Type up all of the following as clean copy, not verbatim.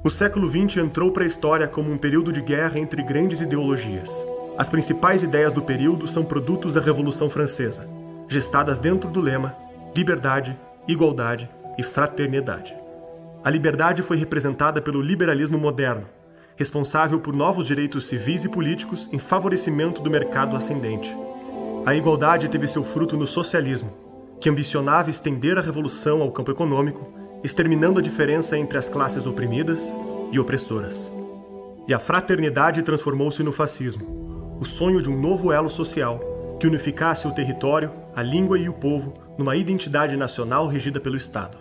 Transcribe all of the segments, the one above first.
O século XX entrou para a história como um período de guerra entre grandes ideologias. As principais ideias do período são produtos da Revolução Francesa, gestadas dentro do lema liberdade, igualdade e fraternidade. A liberdade foi representada pelo liberalismo moderno, responsável por novos direitos civis e políticos em favorecimento do mercado ascendente. A igualdade teve seu fruto no socialismo, que ambicionava estender a revolução ao campo econômico, exterminando a diferença entre as classes oprimidas e opressoras. E a fraternidade transformou-se no fascismo, o sonho de um novo elo social que unificasse o território, a língua e o povo numa identidade nacional regida pelo Estado.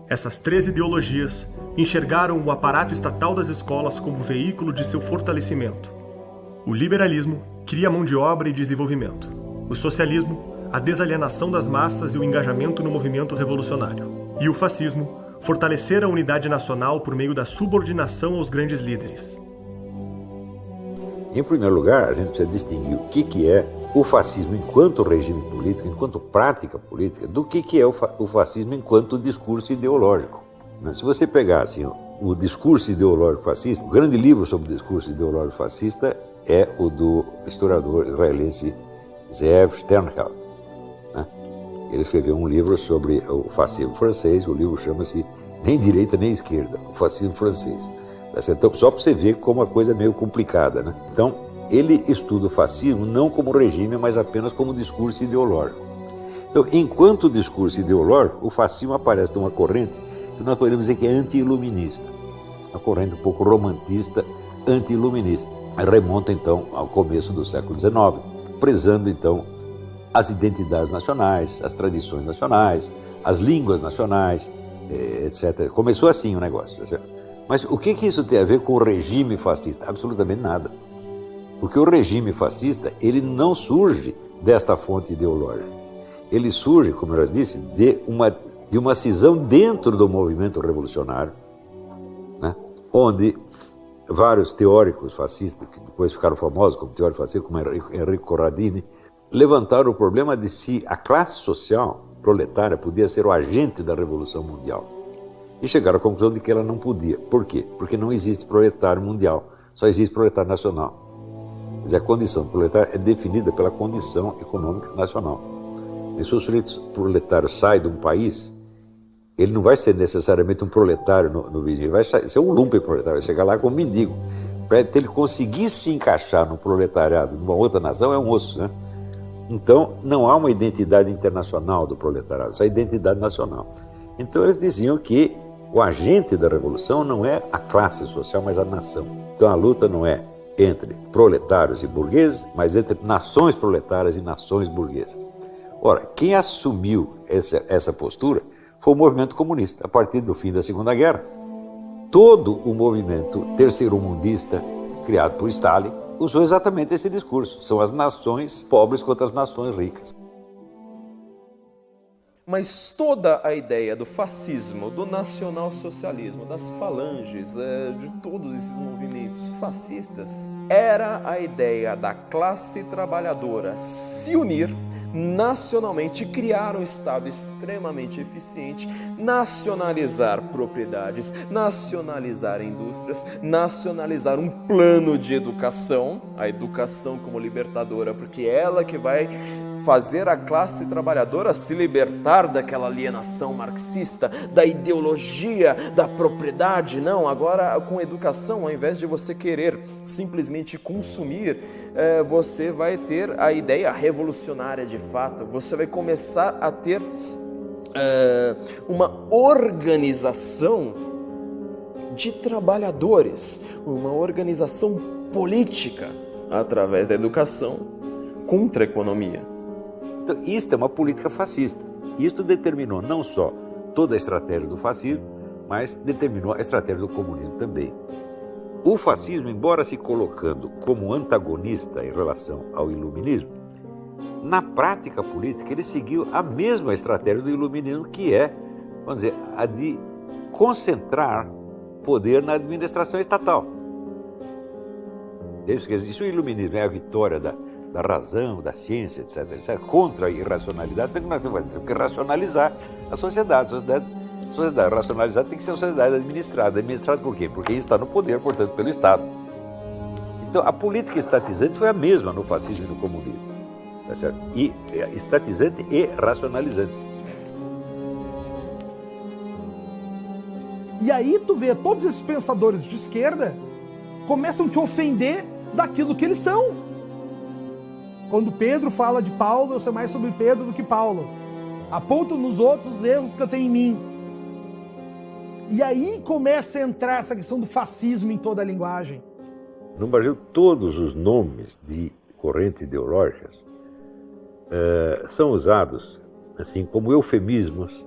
Essas três ideologias enxergaram o aparato estatal das escolas como veículo de seu fortalecimento. O liberalismo cria mão de obra e desenvolvimento. O socialismo, a desalienação das massas e o engajamento no movimento revolucionário. E o fascismo, fortalecer a unidade nacional por meio da subordinação aos grandes líderes. Em primeiro lugar, a gente precisa distinguir o que é o fascismo enquanto regime político, enquanto prática política, do que é o fascismo enquanto discurso ideológico. Se você pegar assim, o discurso ideológico fascista, o grande livro sobre o discurso ideológico fascista é o do historiador israelense Zeev Sternhell. Ele escreveu um livro sobre o fascismo francês, o livro chama-se Nem Direita Nem Esquerda, o fascismo francês. Então, só para você ver como a coisa é meio complicada, né? Então, ele estuda o fascismo não como regime, mas apenas como discurso ideológico. Então, enquanto discurso ideológico, o fascismo aparece numa corrente que nós podemos dizer que é anti-iluminista, uma corrente um pouco romantista, anti-iluminista. Remonta, então, ao começo do século XIX, prezando, então, as identidades nacionais, as tradições nacionais, as línguas nacionais, etc. Começou assim o negócio. Mas o que isso tem a ver com o regime fascista? Absolutamente nada. Porque o regime fascista, ele não surge desta fonte ideológica. Ele surge, como eu já disse, de uma cisão dentro do movimento revolucionário, né? Onde vários teóricos fascistas, que depois ficaram famosos como teóricos fascistas, como Enrico Corradini, levantaram o problema de se a classe social proletária podia ser o agente da Revolução Mundial. E chegaram à conclusão de que ela não podia. Por quê? Porque não existe proletário mundial, só existe proletário nacional. Quer dizer, a condição proletária é definida pela condição econômica nacional. E se o sujeito proletário sai de um país, ele não vai ser necessariamente um proletário no vizinho, ele vai ser um lumpenproletário, vai chegar lá como mendigo. Para ele conseguir se encaixar no proletariado de uma outra nação é um osso, né? Então, não há uma identidade internacional do proletariado, só a identidade nacional. Então, eles diziam que o agente da revolução não é a classe social, mas a nação. Então, a luta não é entre proletários e burgueses, mas entre nações proletárias e nações burguesas. Ora, quem assumiu essa postura foi o movimento comunista. A partir do fim da Segunda Guerra, todo o movimento terceiro-mundista criado por Stalin usou exatamente esse discurso. São as nações pobres contra as nações ricas. Mas toda a ideia do fascismo, do nacionalsocialismo, das falanges, de todos esses movimentos fascistas, era a ideia da classe trabalhadora se unir nacionalmente, criar um Estado extremamente eficiente, nacionalizar propriedades, nacionalizar indústrias, nacionalizar um plano de educação, a educação como libertadora, porque é ela que vai fazer a classe trabalhadora se libertar daquela alienação marxista, da ideologia da propriedade. Não, agora com educação, ao invés de você querer simplesmente consumir, você vai ter a ideia revolucionária de fato, você vai começar a ter uma organização de trabalhadores, uma organização política através da educação contra a economia. Então, isto é uma política fascista. Isto determinou não só toda a estratégia do fascismo, mas determinou a estratégia do comunismo também. O fascismo, embora se colocando como antagonista em relação ao iluminismo, na prática política ele seguiu a mesma estratégia do iluminismo, que é, vamos dizer, a de concentrar poder na administração estatal. Isso o iluminismo é a vitória da razão, da ciência, etc., contra a irracionalidade. Então, nós temos que racionalizar a sociedade. A sociedade sociedade racionalizada tem que ser uma sociedade administrada. Administrada por quê? Porque está no poder, portanto, pelo Estado. Então, a política estatizante foi a mesma no fascismo e no comunismo. Tá certo? E estatizante e racionalizante. E aí tu vê todos esses pensadores de esquerda começam a te ofender daquilo que eles são. Quando Pedro fala de Paulo, eu sei mais sobre Pedro do que Paulo. Apontam nos outros os erros que eu tenho em mim. E aí começa a entrar essa questão do fascismo em toda a linguagem. No Brasil, todos os nomes de correntes ideológicas são usados assim como eufemismos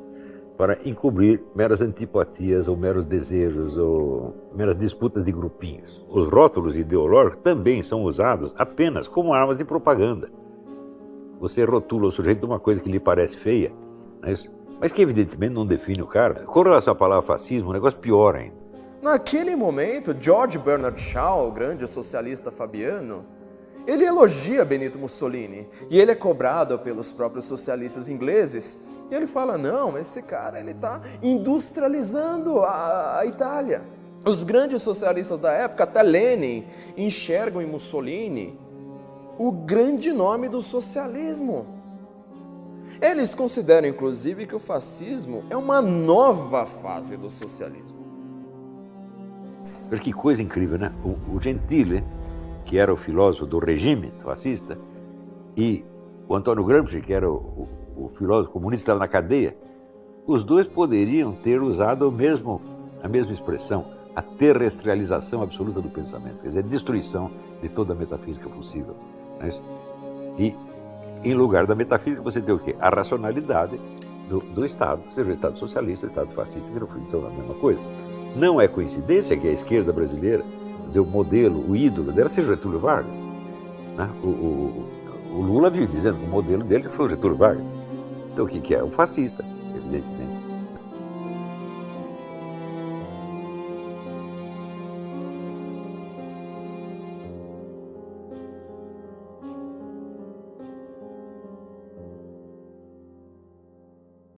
para encobrir meras antipatias ou meros desejos ou meras disputas de grupinhos. Os rótulos ideológicos também são usados apenas como armas de propaganda. Você rotula o sujeito de uma coisa que lhe parece feia, não é isso? Mas que evidentemente não define o cara. Com relação à palavra fascismo, o negócio pior ainda. Naquele momento, George Bernard Shaw, o grande socialista fabiano, ele elogia Benito Mussolini e ele é cobrado pelos próprios socialistas ingleses e ele fala, não, esse cara ele está industrializando a Itália. Os grandes socialistas da época, até Lenin, enxergam em Mussolini o grande nome do socialismo. Eles consideram, inclusive, que o fascismo é uma nova fase do socialismo. Que coisa incrível, né? O Gentile, que era o filósofo do regime fascista, e o Antônio Gramsci, que era o filósofo comunista, estava na cadeia, os dois poderiam ter usado a mesma expressão, a terrestrialização absoluta do pensamento, quer dizer, a destruição de toda a metafísica possível. Não é isso? E, em lugar da metafísica, você tem o quê? A racionalidade do Estado, seja o Estado socialista ou o Estado fascista, que no fundo são a mesma coisa. Não é coincidência que a esquerda brasileira, o modelo, o ídolo dela seja Getúlio Vargas. Né? O Lula vive dizendo que o modelo dele foi o Getúlio Vargas. Então o que é? Um fascista, evidentemente.